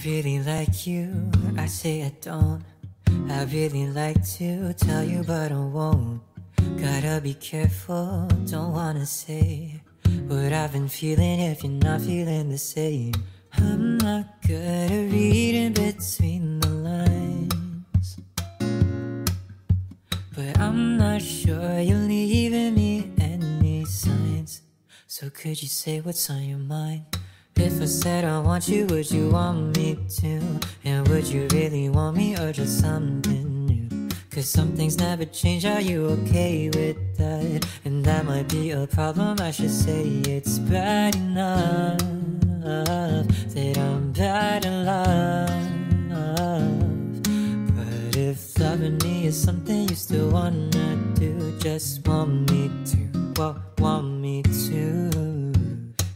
really like you, I say I don't. I really like to tell you but I won't. Gotta be careful, don't wanna say what I've been feeling if you're not feeling the same. I'm not good at reading between the lines, but I'm not sure you're leaving me any signs. So could you say what's on your mind? If I said I want you, would you want me to? And would you really want me or just something new? Cause some things never change, are you okay with that? And that might be a problem, I should say it's bad enough that I'm bad in love. But if loving me is something you still wanna do, just want me to, well, want me to.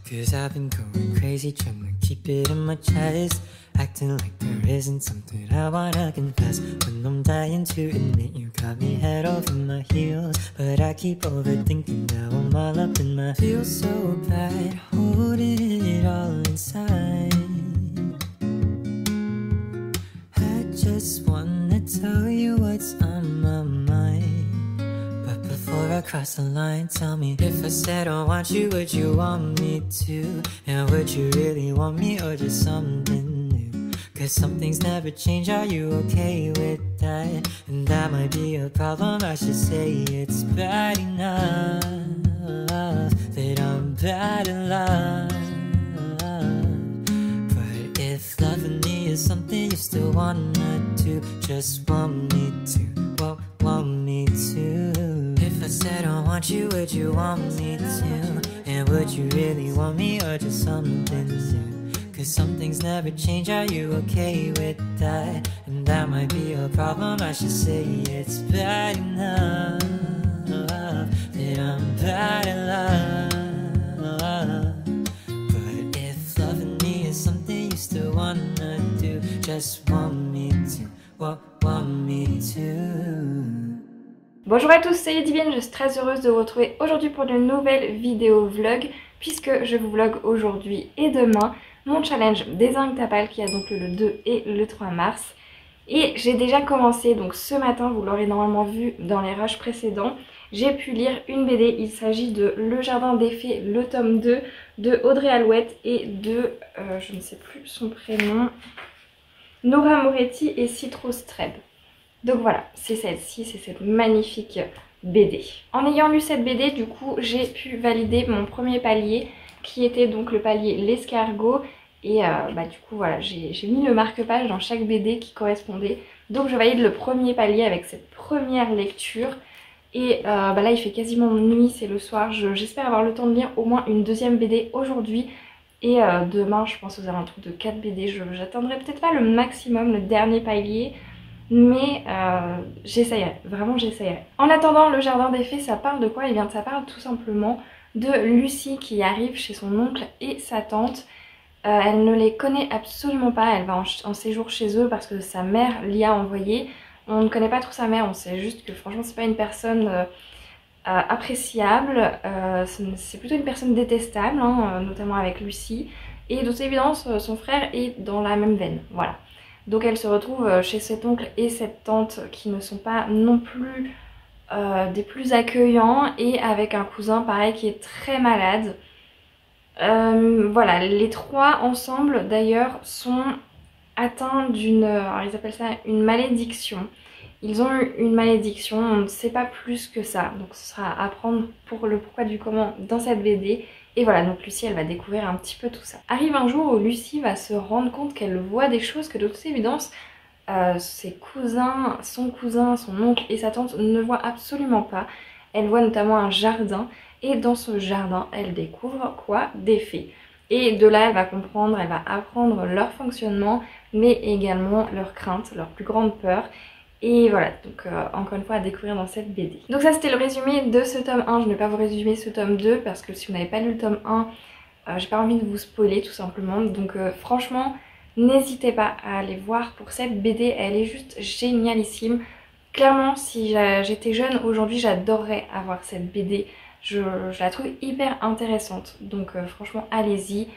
Cause I've been going crazy trying to keep it in my chest, acting like there isn't something I wanna confess, when I'm dying to admit you got me head over my heels. But I keep overthinking, now I'm all up in my feels. So bad holding it all inside. I just wanna tell you what's on my mind, but before I cross the line, tell me, if I said I want you, would you want me to? And would you really want me or just something new? Cause some things never change, are you okay with that? And that might be a problem, I should say it's bad enough that I'm bad in love. But if loving me is something you still wanna do, just want me to, well, want me to. If I said I want you, would you want me to? And would you really want me or just something new? Cause some things never change, are you okay with that? And that might be a problem, I should say it's bad enough that I'm bad in love. But if loving me is something you still wanna do, just want me to, well, want me to. Bonjour à tous, c'est Divine, je suis très heureuse de vous retrouver aujourd'hui pour une nouvelle vidéo vlog, puisque je vous vlog aujourd'hui et demain mon challenge des Inctables qui a donc le 2 et le 3 mars. Et j'ai déjà commencé, donc ce matin, vous l'aurez normalement vu dans les rushs précédents, j'ai pu lire une BD. Il s'agit de Le Jardin des Fées, le tome 2 de Audrey Alouette et de, je ne sais plus son prénom, Nora Moretti et Citro Streb. Donc voilà, c'est celle-ci, c'est cette magnifique BD. En ayant lu cette BD, du coup, j'ai pu valider mon premier palier, qui était donc le palier l'escargot. Et du coup, voilà, j'ai mis le marque-page dans chaque BD qui correspondait. Donc je valide le premier palier avec cette première lecture. Et là, il fait quasiment nuit, c'est le soir. J'espère avoir le temps de lire au moins une deuxième BD aujourd'hui. Et demain, je pense aux alentours de 4 BD. J'atteindrai peut-être pas le maximum, le dernier palier. Mais j'essayerai, vraiment j'essayerai. En attendant, Le Jardin des Fées, ça parle de quoi? Eh bien ça parle tout simplement de Lucie qui arrive chez son oncle et sa tante. Elle ne les connaît absolument pas, elle va en séjour chez eux parce que sa mère l'y a envoyée. On ne connaît pas trop sa mère, on sait juste que franchement c'est pas une personne appréciable, c'est plutôt une personne détestable, hein, notamment avec Lucie. Et de toute évidence son frère est dans la même veine, voilà. Donc elle se retrouve chez cet oncle et cette tante qui ne sont pas non plus des plus accueillants, et avec un cousin pareil qui est très malade. Voilà, les trois ensemble d'ailleurs sont atteints d'une, ils appellent ça une malédiction. Ils ont eu une malédiction, on ne sait pas plus que ça, donc ce sera à apprendre pour le pourquoi du comment dans cette BD. Et voilà, donc Lucie elle va découvrir un petit peu tout ça. Arrive un jour où Lucie va se rendre compte qu'elle voit des choses que de toute évidence ses cousins, son oncle et sa tante ne voient absolument pas. Elle voit notamment un jardin, et dans ce jardin elle découvre quoi? Des fées. Et de là elle va comprendre, elle va apprendre leur fonctionnement, mais également leurs craintes, leurs plus grandes peurs. Et voilà, donc encore une fois à découvrir dans cette BD. Donc ça c'était le résumé de ce tome 1, je ne vais pas vous résumer ce tome 2 parce que si vous n'avez pas lu le tome 1, j'ai pas envie de vous spoiler tout simplement. Donc franchement, n'hésitez pas à aller voir pour cette BD, elle est juste génialissime. Clairement, si j'étais jeune aujourd'hui, j'adorerais avoir cette BD. Je la trouve hyper intéressante, donc franchement allez-y.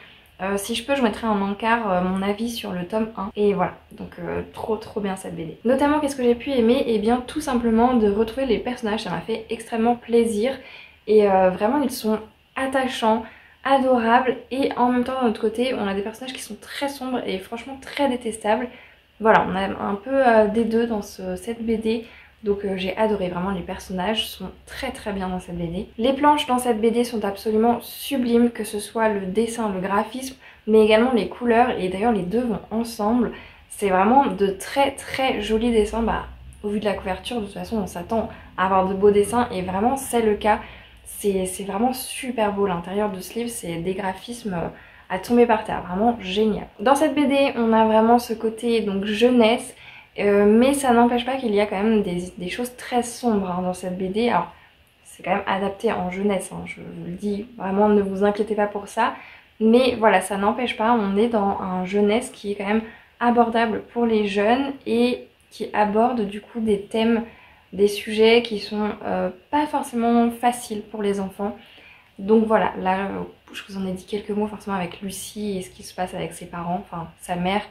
Si je peux, je mettrai en encart mon avis sur le tome 1. Et voilà, donc trop bien cette BD. Notamment, qu'est-ce que j'ai pu aimer? Eh bien, tout simplement de retrouver les personnages, ça m'a fait extrêmement plaisir. Et vraiment, ils sont attachants, adorables. Et en même temps, d'un autre côté, on a des personnages qui sont très sombres et franchement très détestables. Voilà, on a un peu des deux dans cette BD. Donc j'ai adoré, vraiment les personnages sont très bien dans cette BD. Les planches dans cette BD sont absolument sublimes, que ce soit le dessin, le graphisme, mais également les couleurs, et d'ailleurs les deux vont ensemble. C'est vraiment de très jolis dessins. Bah, au vu de la couverture, de toute façon on s'attend à avoir de beaux dessins, et vraiment c'est le cas. C'est vraiment super beau, l'intérieur de ce livre, c'est des graphismes à tomber par terre, vraiment génial. Dans cette BD, on a vraiment ce côté donc jeunesse, mais ça n'empêche pas qu'il y a quand même des choses très sombres hein, dans cette BD. Alors c'est quand même adapté en jeunesse, hein, je vous le dis, vraiment ne vous inquiétez pas pour ça. Mais voilà, ça n'empêche pas, on est dans un jeunesse qui est quand même abordable pour les jeunes et qui aborde du coup des thèmes, des sujets qui sont pas forcément faciles pour les enfants. Donc voilà, là je vous en ai dit quelques mots forcément avec Lucie et ce qui se passe avec ses parents, enfin sa mère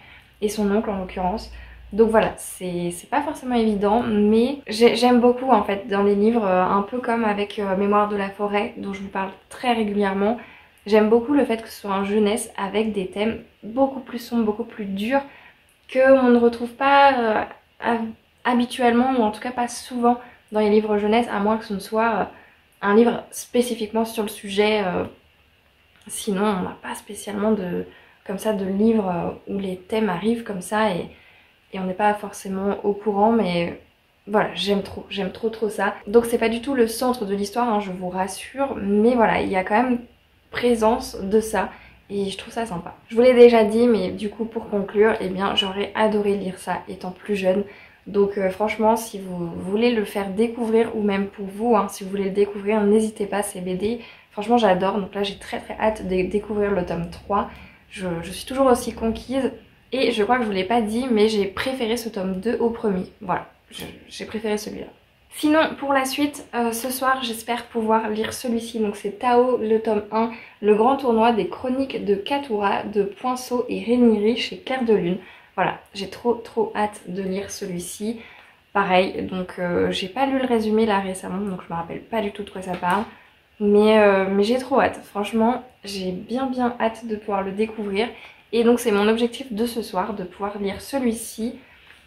et son oncle en l'occurrence. Donc voilà, c'est pas forcément évident, mais j'aime beaucoup en fait dans les livres, un peu comme avec Mémoire de la forêt, dont je vous parle très régulièrement. J'aime beaucoup le fait que ce soit en jeunesse avec des thèmes beaucoup plus sombres, beaucoup plus durs, qu'on ne retrouve pas habituellement, ou en tout cas pas souvent dans les livres jeunesse, à moins que ce ne soit un livre spécifiquement sur le sujet. Sinon on n'a pas spécialement comme ça de livres où les thèmes arrivent comme ça et on n'est pas forcément au courant, mais voilà, j'aime trop ça. Donc c'est pas du tout le centre de l'histoire, hein, je vous rassure, mais voilà, il y a quand même présence de ça et je trouve ça sympa. Je vous l'ai déjà dit, mais du coup pour conclure, eh bien j'aurais adoré lire ça étant plus jeune. Donc franchement, si vous voulez le faire découvrir, ou même pour vous, hein, si vous voulez le découvrir, n'hésitez pas, ces BD. Franchement j'adore, donc là j'ai très hâte de découvrir le tome 3. Je suis toujours aussi conquise. Et je crois que je vous l'ai pas dit, mais j'ai préféré ce tome 2 au premier. Voilà, j'ai préféré celui-là. Sinon, pour la suite, ce soir, j'espère pouvoir lire celui-ci. Donc c'est Tao, le tome 1, le grand tournoi des chroniques de Katura, de Poinceau et Rénieri chez Clair de Lune. Voilà, j'ai trop hâte de lire celui-ci. Pareil, donc j'ai pas lu le résumé là récemment, donc je me rappelle pas du tout de quoi ça parle. Mais j'ai trop hâte, franchement, j'ai bien hâte de pouvoir le découvrir. Et donc c'est mon objectif de ce soir, de pouvoir lire celui-ci.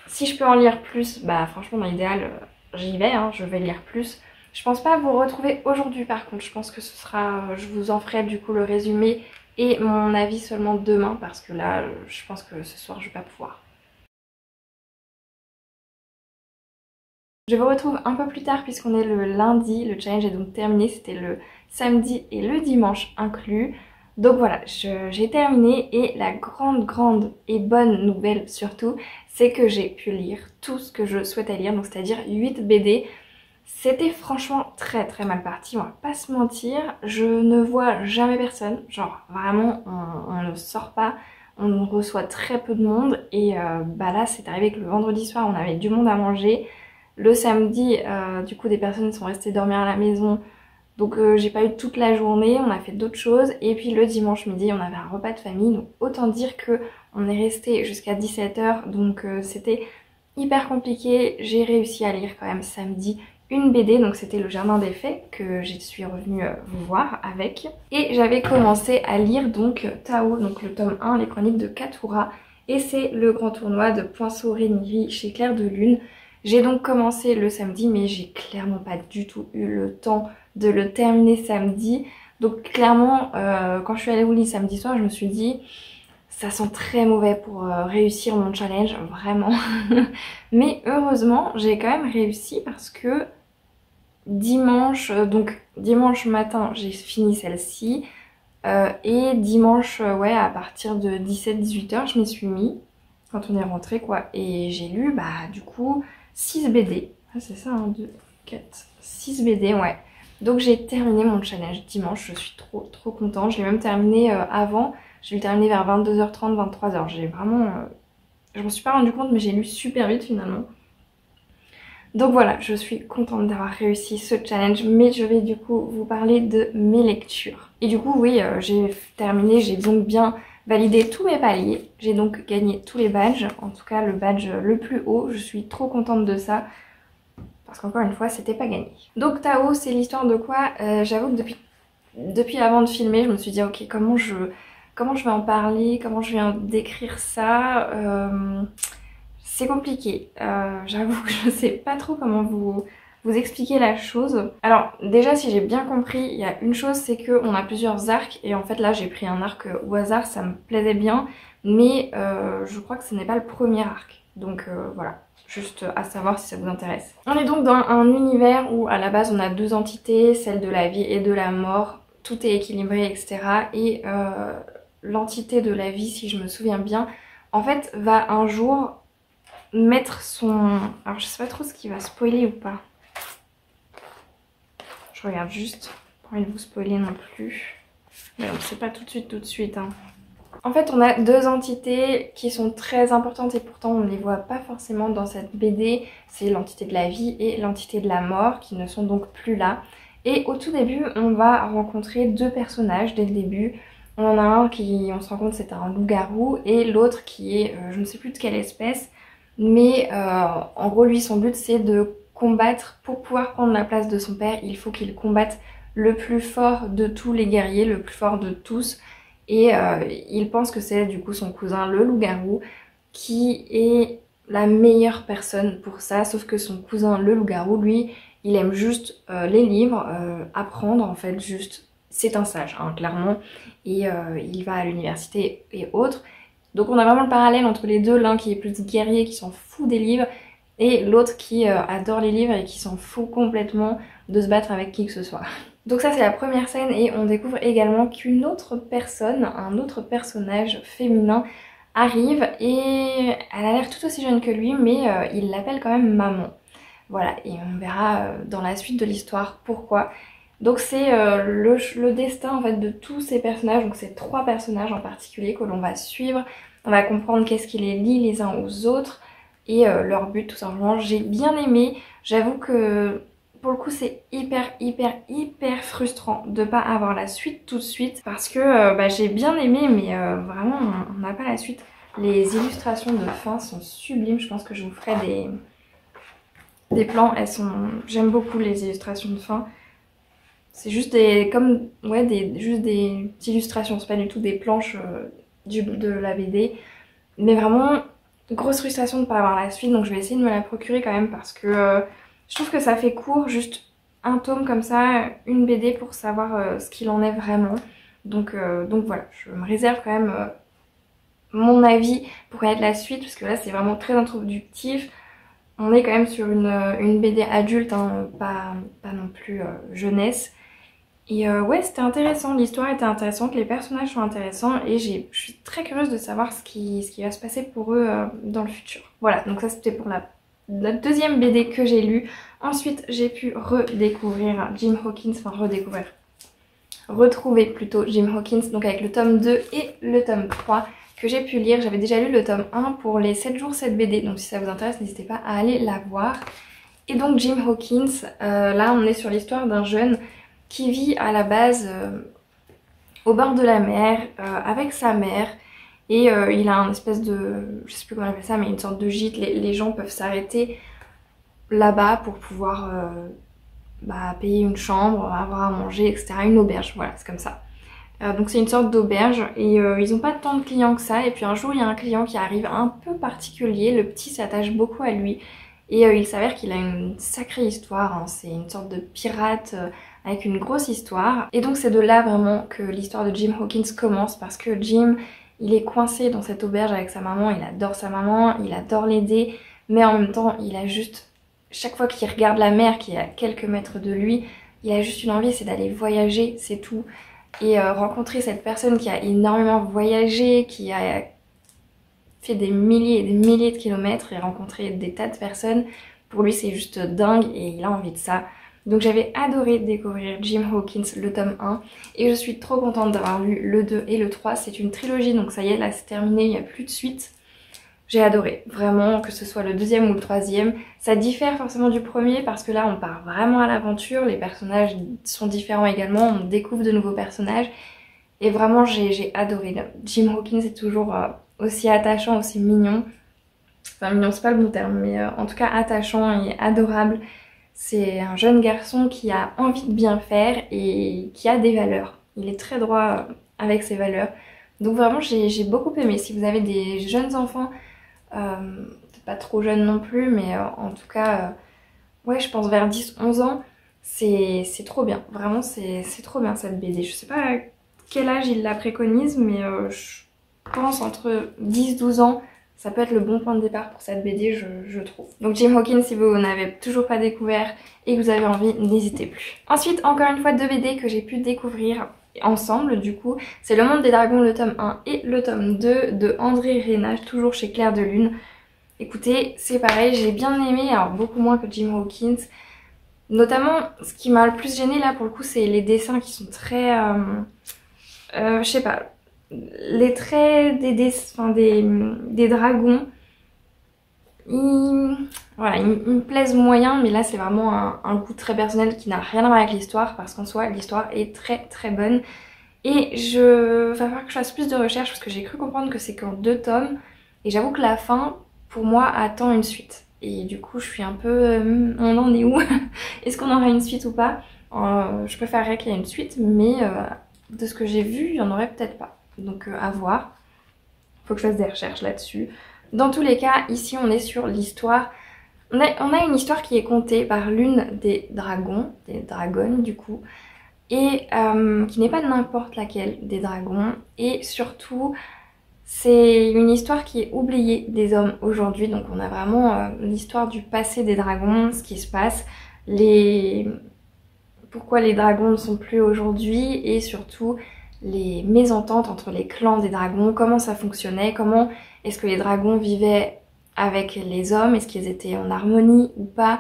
Si je peux en lire plus, bah franchement dans l'idéal j'y vais, hein, je vais lire plus. Je pense pas vous retrouver aujourd'hui par contre, je pense que ce sera, je vous en ferai du coup le résumé et mon avis seulement demain, parce que là je pense que ce soir je vais pas pouvoir. Je vous retrouve un peu plus tard puisqu'on est le lundi, le challenge est donc terminé, c'était le samedi et le dimanche inclus. Donc voilà, j'ai terminé et la grande et bonne nouvelle surtout, c'est que j'ai pu lire tout ce que je souhaitais lire, donc c'est-à-dire 8 BD. C'était franchement très mal parti, on va pas se mentir. Je ne vois jamais personne, genre vraiment on ne sort pas, on reçoit très peu de monde et bah là c'est arrivé que le vendredi soir on avait du monde à manger. Le samedi, du coup des personnes sont restées dormir à la maison. Donc j'ai pas eu toute la journée, on a fait d'autres choses. Et puis le dimanche midi, on avait un repas de famille. Donc autant dire que on est resté jusqu'à 17 h. Donc c'était hyper compliqué. J'ai réussi à lire quand même samedi une BD. Donc c'était Le Jardin des Fées que je suis revenue vous voir avec. Et j'avais commencé à lire donc Tao, donc le tome 1, les chroniques de Katura. Et c'est le grand tournoi de Poinceau Rénieri chez Clair de Lune. J'ai donc commencé le samedi, mais j'ai clairement pas du tout eu le temps de le terminer samedi. Donc clairement, quand je suis allée au lit samedi soir, je me suis dit, ça sent très mauvais pour réussir mon challenge, vraiment. Mais heureusement, j'ai quand même réussi parce que dimanche, donc dimanche matin, j'ai fini celle-ci. Et dimanche, ouais, à partir de 17-18 h, je m'y suis mis, quand on est rentré quoi. Et j'ai lu, bah du coup, 6 BD. Ah, c'est ça, 1, 2, 4, 6 BD, ouais. Donc j'ai terminé mon challenge dimanche, je suis trop contente. Je l'ai même terminé avant, je l'ai terminé vers 22 h 30, 23 h. J'ai vraiment... je m'en suis pas rendu compte, mais j'ai lu super vite finalement. Donc voilà, je suis contente d'avoir réussi ce challenge, mais je vais du coup vous parler de mes lectures. Et du coup oui, j'ai terminé, j'ai donc bien validé tous mes paliers, j'ai donc gagné tous les badges, en tout cas le badge le plus haut, je suis trop contente de ça. Parce qu'encore une fois, c'était pas gagné. Donc Tao, c'est l'histoire de quoi j'avoue que depuis avant de filmer, je me suis dit ok, comment je vais en parler, comment je vais en décrire ça. C'est compliqué. J'avoue que je sais pas trop comment vous expliquer la chose. Alors déjà, si j'ai bien compris, il y a une chose, c'est qu'on a plusieurs arcs et en fait là j'ai pris un arc au hasard, ça me plaisait bien, mais je crois que ce n'est pas le premier arc. Donc voilà. Juste à savoir si ça vous intéresse. On est donc dans un univers où à la base on a deux entités, celle de la vie et de la mort, tout est équilibré, etc. Et l'entité de la vie, si je me souviens bien, en fait va un jour mettre son... Alors je sais pas trop ce qui va spoiler ou pas. Je regarde juste, pas envie de vous spoiler non plus. Mais on sait pas tout de suite hein. En fait, on a deux entités qui sont très importantes et pourtant on ne les voit pas forcément dans cette BD. C'est l'entité de la vie et l'entité de la mort qui ne sont donc plus là. Et au tout début, on va rencontrer deux personnages dès le début. On en a un qui, on se rend compte, c'est un loup-garou et l'autre qui est, je ne sais plus de quelle espèce. Mais en gros, lui, son but, c'est de combattre pour pouvoir prendre la place de son père. Il faut qu'il combatte le plus fort de tous les guerriers, le plus fort de tous. Et il pense que c'est du coup son cousin le loup-garou qui est la meilleure personne pour ça, sauf que son cousin le loup-garou, lui, il aime juste les livres, apprendre en fait, juste, c'est un sage, hein, clairement, et il va à l'université et autres. Donc on a vraiment le parallèle entre les deux, l'un qui est plus guerrier, qui s'en fout des livres, et l'autre qui adore les livres et qui s'en fout complètement de se battre avec qui que ce soit. Donc ça c'est la première scène et on découvre également qu'une autre personne, un autre personnage féminin arrive et elle a l'air tout aussi jeune que lui mais il l'appelle quand même maman. Voilà, et on verra dans la suite de l'histoire pourquoi. Donc c'est le destin en fait de tous ces personnages, donc c'est trois personnages en particulier que l'on va suivre. On va comprendre qu'est-ce qui les lie les uns aux autres et leur but tout simplement. J'ai bien aimé, j'avoue que pour le coup c'est hyper frustrant de pas avoir la suite tout de suite parce que j'ai bien aimé mais vraiment on n'a pas la suite. Les illustrations de fin sont sublimes, je pense que je vous ferai des plans, elles sont... J'aime beaucoup les illustrations de fin. C'est juste juste des illustrations, c'est pas du tout des planches de la BD. Mais vraiment, grosse frustration de ne pas avoir la suite, donc je vais essayer de me la procurer quand même parce que je trouve que ça fait court, juste un tome comme ça, une BD pour savoir ce qu'il en est vraiment. Donc voilà, je me réserve quand même mon avis pour connaître la suite parce que là c'est vraiment très introductif. On est quand même sur une BD adulte, hein, pas non plus jeunesse. Et ouais, c'était intéressant, l'histoire était intéressante, les personnages sont intéressants et je suis très curieuse de savoir ce qui va se passer pour eux dans le futur. Voilà, donc ça c'était pour la deuxième BD que j'ai lue. Ensuite, j'ai pu redécouvrir Jim Hawkins, retrouver plutôt Jim Hawkins, donc avec le tome 2 et le tome 3 que j'ai pu lire. J'avais déjà lu le tome 1 pour les 7 jours 7 BD, donc si ça vous intéresse, n'hésitez pas à aller la voir. Et donc Jim Hawkins, là on est sur l'histoire d'un jeune qui vit à la base au bord de la mer avec sa mère et il a un espèce de, je sais plus comment on appelle ça, mais une sorte de gîte. Les gens peuvent s'arrêter là-bas pour pouvoir payer une chambre, avoir à manger, etc. Une auberge, voilà, c'est comme ça. Donc c'est une sorte d'auberge et ils n'ont pas tant de clients que ça. Et puis un jour il y a un client qui arrive un peu particulier, le petit s'attache beaucoup à lui et il s'avère qu'il a une sacrée histoire, hein. C'est une sorte de pirate avec une grosse histoire. Et donc c'est de là vraiment que l'histoire de Jim Hawkins commence parce que Jim, il est coincé dans cette auberge avec sa maman, il adore l'aider, mais en même temps il a juste, chaque fois qu'il regarde la mer qui est à quelques mètres de lui, il a juste une envie, c'est d'aller voyager, c'est tout. Et rencontrer cette personne qui a énormément voyagé, qui a fait des milliers et des milliers de kilomètres et rencontré des tas de personnes, pour lui c'est juste dingue et il a envie de ça. Donc j'avais adoré découvrir Jim Hawkins, le tome 1, et je suis trop contente d'avoir lu le 2 et le 3. C'est une trilogie, donc ça y est, là c'est terminé, il n'y a plus de suite. J'ai adoré, vraiment, que ce soit le deuxième ou le troisième. Ça diffère forcément du premier parce que là on part vraiment à l'aventure, les personnages sont différents également, on découvre de nouveaux personnages. Et vraiment j'ai adoré. Jim Hawkins est toujours aussi attachant, aussi mignon. Enfin mignon c'est pas le bon terme, mais en tout cas attachant et adorable. C'est un jeune garçon qui a envie de bien faire et qui a des valeurs. Il est très droit avec ses valeurs. Donc vraiment j'ai beaucoup aimé. Si vous avez des jeunes enfants, peut-être pas trop jeunes non plus, mais en tout cas, ouais je pense vers 10-11 ans, c'est trop bien. Vraiment c'est trop bien cette BD. Je sais pas à quel âge il la préconise, mais je pense entre 10-12 ans, ça peut être le bon point de départ pour cette BD, je trouve. Donc Jim Hawkins, si vous n'avez toujours pas découvert et que vous avez envie, n'hésitez plus. Ensuite, encore une fois, 2 BD que j'ai pu découvrir ensemble du coup. C'est Le Monde des Dragons, le tome 1 et le tome 2 de André Reynaud, toujours chez Clair de Lune. Écoutez, c'est pareil, j'ai bien aimé, alors beaucoup moins que Jim Hawkins. Notamment, ce qui m'a le plus gêné là pour le coup, c'est les dessins qui sont très... je sais pas... Les traits des dragons, voilà, ils me plaisent moyen, mais là c'est vraiment un goût très personnel qui n'a rien à voir avec l'histoire, parce qu'en soi l'histoire est très très bonne. Et va falloir que je fasse plus de recherches parce que j'ai cru comprendre que c'est qu'en 2 tomes, et j'avoue que la fin pour moi attend une suite. Et du coup je suis un peu... on en est où? Est-ce qu'on aura une suite ou pas? Je préférerais qu'il y ait une suite, mais de ce que j'ai vu, il n'y en aurait peut-être pas. Donc à voir, faut que je fasse des recherches là-dessus. Dans tous les cas, ici on est sur l'histoire. On a une histoire qui est contée par l'une des dragons, des dragonnes du coup, et qui n'est pas n'importe laquelle des dragons. Et surtout, c'est une histoire qui est oubliée des hommes aujourd'hui. Donc on a vraiment l'histoire du passé des dragons, ce qui se passe, pourquoi les dragons ne sont plus aujourd'hui, et surtout les mésententes entre les clans des dragons, comment ça fonctionnait, comment est-ce que les dragons vivaient avec les hommes, est-ce qu'ils étaient en harmonie ou pas.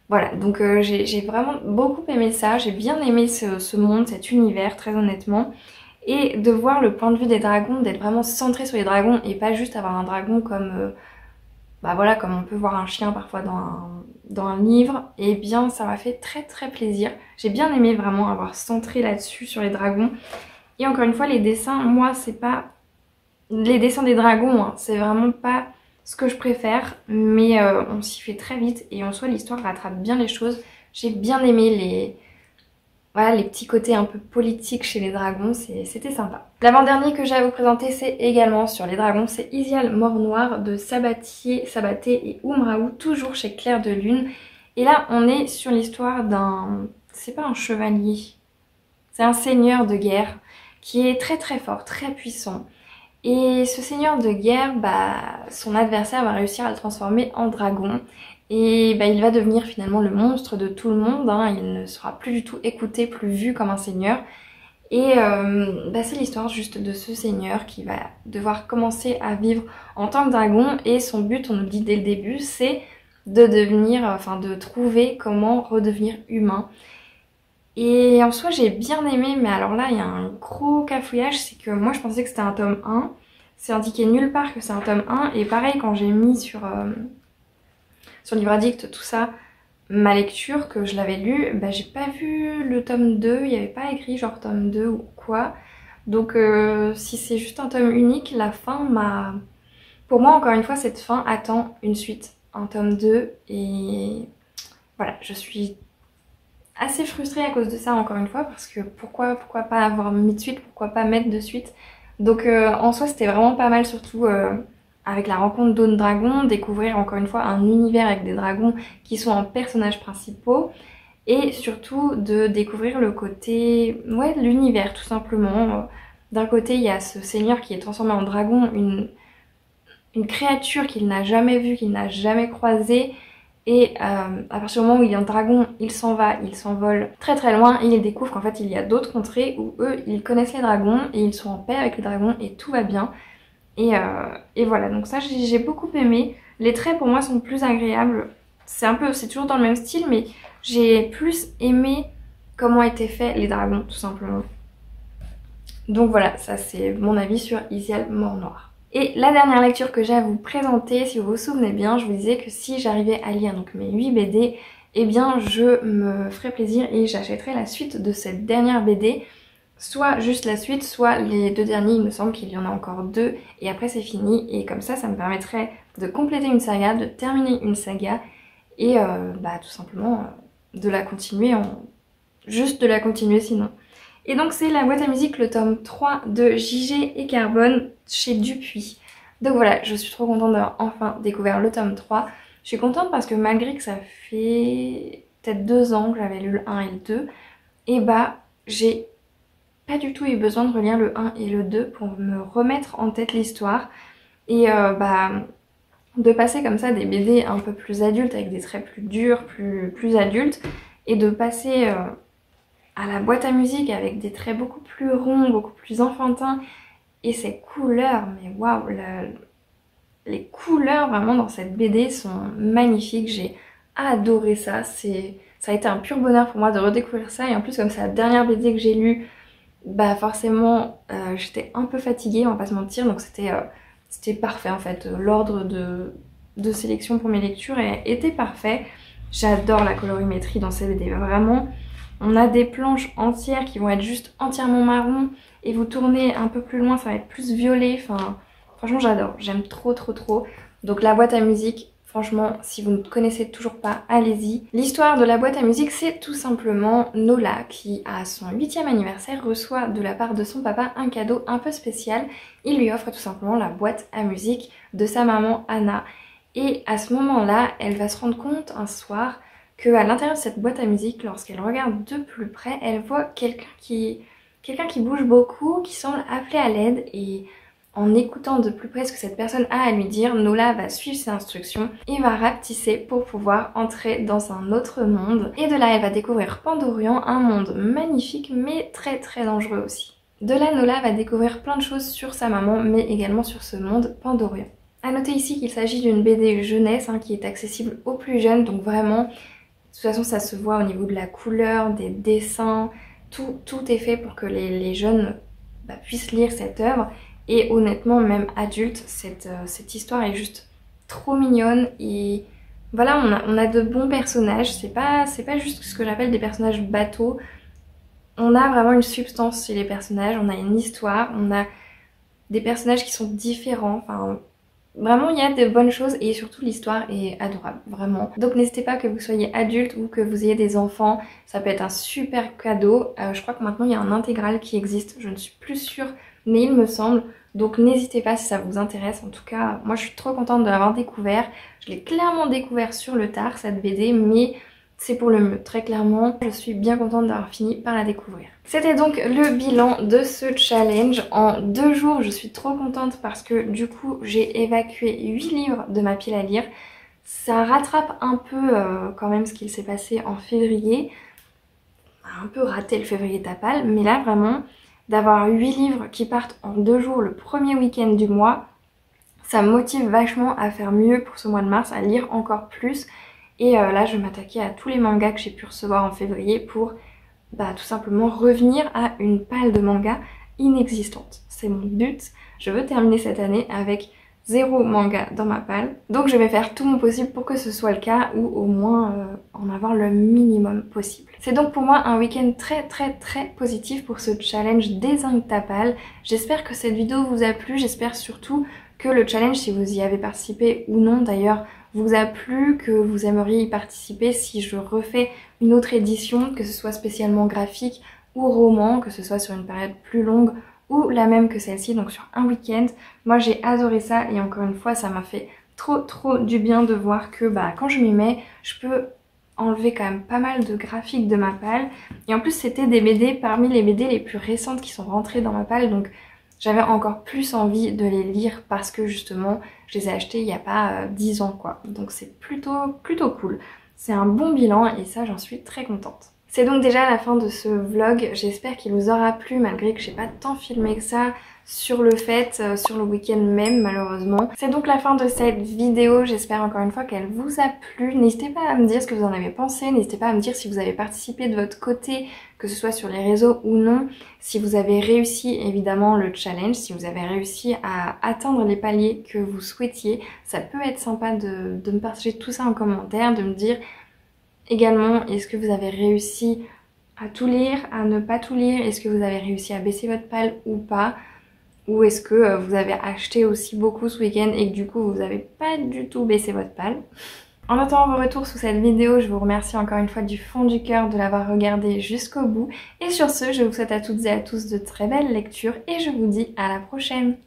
Voilà, donc j'ai vraiment beaucoup aimé ça, j'ai bien aimé ce monde, cet univers, très honnêtement. Et de voir le point de vue des dragons, d'être vraiment centré sur les dragons et pas juste avoir un dragon comme... bah voilà, comme on peut voir un chien parfois dans un livre, et bien ça m'a fait très très plaisir. J'ai bien aimé vraiment avoir centré là-dessus sur les dragons. Et encore une fois, les dessins, moi c'est pas... Les dessins des dragons, hein, c'est vraiment pas ce que je préfère, mais on s'y fait très vite et en soi l'histoire rattrape bien les choses. J'ai bien aimé voilà, les petits côtés un peu politiques chez les dragons, c'était sympa. L'avant-dernier que j'ai à vous présenter, c'est également sur les dragons, c'est Isial Mort-Noir de Sabatier, Sabaté et Oumraout, toujours chez Clair de Lune. Et là, on est sur l'histoire d'un... c'est pas un chevalier, c'est un seigneur de guerre qui est très très fort, très puissant. Et ce seigneur de guerre, bah, son adversaire va réussir à le transformer en dragon. Et bah, il va devenir finalement le monstre de tout le monde, hein. Il ne sera plus du tout écouté, plus vu comme un seigneur. Et bah, c'est l'histoire juste de ce seigneur qui va devoir commencer à vivre en tant que dragon. Et son but, on nous le dit dès le début, c'est de de trouver comment redevenir humain. Et en soi j'ai bien aimé, mais alors là il y a un gros cafouillage, c'est que moi je pensais que c'était un tome 1, c'est indiqué nulle part que c'est un tome 1, et pareil quand j'ai mis sur Livre Addict tout ça, ma lecture, que je l'avais lu, bah j'ai pas vu le tome 2, il n'y avait pas écrit genre tome 2 ou quoi, donc si c'est juste un tome unique, la fin m'a... Pour moi encore une fois cette fin attend une suite, un tome 2, et voilà, je suis assez frustrée à cause de ça encore une fois, parce que pourquoi pas avoir mis de suite, pourquoi pas mettre de suite. Donc en soi c'était vraiment pas mal, surtout avec la rencontre d'autres dragons, découvrir encore une fois un univers avec des dragons qui sont en personnages principaux, et surtout de découvrir le côté, ouais, de l'univers tout simplement. D'un côté il y a ce seigneur qui est transformé en dragon, une créature qu'il n'a jamais vue, qu'il n'a jamais croisée. Et à partir du moment où il y a un dragon, il s'en va, il s'envole très très loin et il découvre qu'en fait il y a d'autres contrées où eux ils connaissent les dragons et ils sont en paix avec les dragons et tout va bien. Et voilà, donc ça j'ai beaucoup aimé. Les traits pour moi sont plus agréables. C'est toujours dans le même style, mais j'ai plus aimé comment étaient faits les dragons tout simplement. Donc voilà, ça c'est mon avis sur Isial Mort-Noir. Et la dernière lecture que j'ai à vous présenter, si vous vous souvenez bien, je vous disais que si j'arrivais à lire donc mes 8 BD, eh bien je me ferais plaisir et j'achèterais la suite de cette dernière BD. Soit juste la suite, soit les 2 derniers, il me semble qu'il y en a encore 2, et après c'est fini, et comme ça me permettrait de compléter une saga, de terminer une saga, et tout simplement de la continuer, juste de la continuer sinon. Et donc c'est la boîte à musique, le tome 3 de JG et Carbone chez Dupuis. Donc voilà, je suis trop contente d'avoir enfin découvert le tome 3. Je suis contente parce que malgré que ça fait peut-être 2 ans que j'avais lu le 1 et le 2, et j'ai pas du tout eu besoin de relire le 1 et le 2 pour me remettre en tête l'histoire. Et de passer comme ça des BD un peu plus adultes, avec des traits plus durs, plus adultes, et de passer à la boîte à musique avec des traits beaucoup plus ronds, beaucoup plus enfantins, et ces couleurs, mais waouh, les couleurs vraiment dans cette BD sont magnifiques, j'ai adoré ça, ça a été un pur bonheur pour moi de redécouvrir ça, et en plus comme c'est la dernière BD que j'ai lue, forcément j'étais un peu fatiguée, on va pas se mentir, donc c'était parfait en fait, l'ordre de sélection pour mes lectures était parfait. J'adore la colorimétrie dans ces BD, vraiment. On a des planches entières qui vont être juste entièrement marron et vous tournez un peu plus loin, ça va être plus violet. Enfin, franchement j'adore, j'aime trop. Donc la boîte à musique, franchement, si vous ne connaissez toujours pas, allez-y. L'histoire de la boîte à musique, c'est tout simplement Nola qui, à son 8e anniversaire, reçoit de la part de son papa un cadeau un peu spécial. Il lui offre tout simplement la boîte à musique de sa maman Anna. Et à ce moment-là, elle va se rendre compte un soir qu'à l'intérieur de cette boîte à musique, lorsqu'elle regarde de plus près, elle voit quelqu'un qui bouge beaucoup, qui semble appeler à l'aide, et en écoutant de plus près ce que cette personne a à lui dire, Nola va suivre ses instructions et va rapetisser pour pouvoir entrer dans un autre monde. Et de là, elle va découvrir Pandorian, un monde magnifique mais très dangereux aussi. De là, Nola va découvrir plein de choses sur sa maman, mais également sur ce monde Pandorian. A noter ici qu'il s'agit d'une BD jeunesse qui est accessible aux plus jeunes, donc vraiment, de toute façon ça se voit au niveau de la couleur, des dessins, tout est fait pour que les jeunes puissent lire cette œuvre. Et honnêtement, même adulte, cette histoire est juste trop mignonne. Et voilà, on a de bons personnages. C'est pas juste ce que j'appelle des personnages bateaux. On a vraiment une substance chez les personnages. On a une histoire. On a des personnages qui sont différents. Enfin, vraiment, il y a de bonnes choses. Et surtout, l'histoire est adorable, vraiment. Donc n'hésitez pas, que vous soyez adulte ou que vous ayez des enfants. Ça peut être un super cadeau. Je crois que maintenant, il y a un intégral qui existe. Je ne suis plus sûre, mais il me semble. Donc n'hésitez pas si ça vous intéresse. En tout cas, moi je suis trop contente de l'avoir découvert. Je l'ai clairement découvert sur le tard, cette BD, mais c'est pour le mieux, très clairement. Je suis bien contente d'avoir fini par la découvrir. C'était donc le bilan de ce challenge. En 2 jours, je suis trop contente parce que du coup, j'ai évacué 8 livres de ma pile à lire. Ça rattrape un peu quand même ce qu'il s'est passé en février. Un peu raté le février tapal, mais là vraiment... D'avoir 8 livres qui partent en 2 jours le premier week-end du mois, ça me motive vachement à faire mieux pour ce mois de mars, à lire encore plus. Et là, je vais m'attaquer à tous les mangas que j'ai pu recevoir en février pour tout simplement revenir à une pile de mangas inexistante. C'est mon but. Je veux terminer cette année avec 0 manga dans ma palle. Donc je vais faire tout mon possible pour que ce soit le cas, ou au moins en avoir le minimum possible. C'est donc pour moi un week-end très positif pour ce challenge Dézingue ta palle. J'espère que cette vidéo vous a plu, j'espère surtout que le challenge, si vous y avez participé ou non d'ailleurs, vous a plu, que vous aimeriez y participer si je refais une autre édition, que ce soit spécialement graphique ou roman, que ce soit sur une période plus longue ou la même que celle-ci, donc sur un week-end. Moi j'ai adoré ça, et encore une fois ça m'a fait trop du bien de voir que quand je m'y mets, je peux enlever quand même pas mal de graphiques de ma palle. Et en plus c'était des BD parmi les BD les plus récentes qui sont rentrées dans ma palle, donc j'avais encore plus envie de les lire parce que justement je les ai achetés il n'y a pas 10 ans quoi. Donc c'est plutôt cool. C'est un bon bilan et ça j'en suis très contente. C'est donc déjà la fin de ce vlog, j'espère qu'il vous aura plu malgré que j'ai pas tant filmé que ça sur le fait, sur le week-end même malheureusement. C'est donc la fin de cette vidéo, j'espère encore une fois qu'elle vous a plu. N'hésitez pas à me dire ce que vous en avez pensé, n'hésitez pas à me dire si vous avez participé de votre côté, que ce soit sur les réseaux ou non, si vous avez réussi évidemment le challenge, si vous avez réussi à atteindre les paliers que vous souhaitiez. Ça peut être sympa de me partager tout ça en commentaire, de me dire également est-ce que vous avez réussi à tout lire, à ne pas tout lire, est-ce que vous avez réussi à baisser votre palle ou pas, ou est-ce que vous avez acheté aussi beaucoup ce week-end et que du coup vous n'avez pas du tout baissé votre palle. En attendant vos retours sous cette vidéo, je vous remercie encore une fois du fond du cœur de l'avoir regardé jusqu'au bout. Et sur ce, je vous souhaite à toutes et à tous de très belles lectures et je vous dis à la prochaine.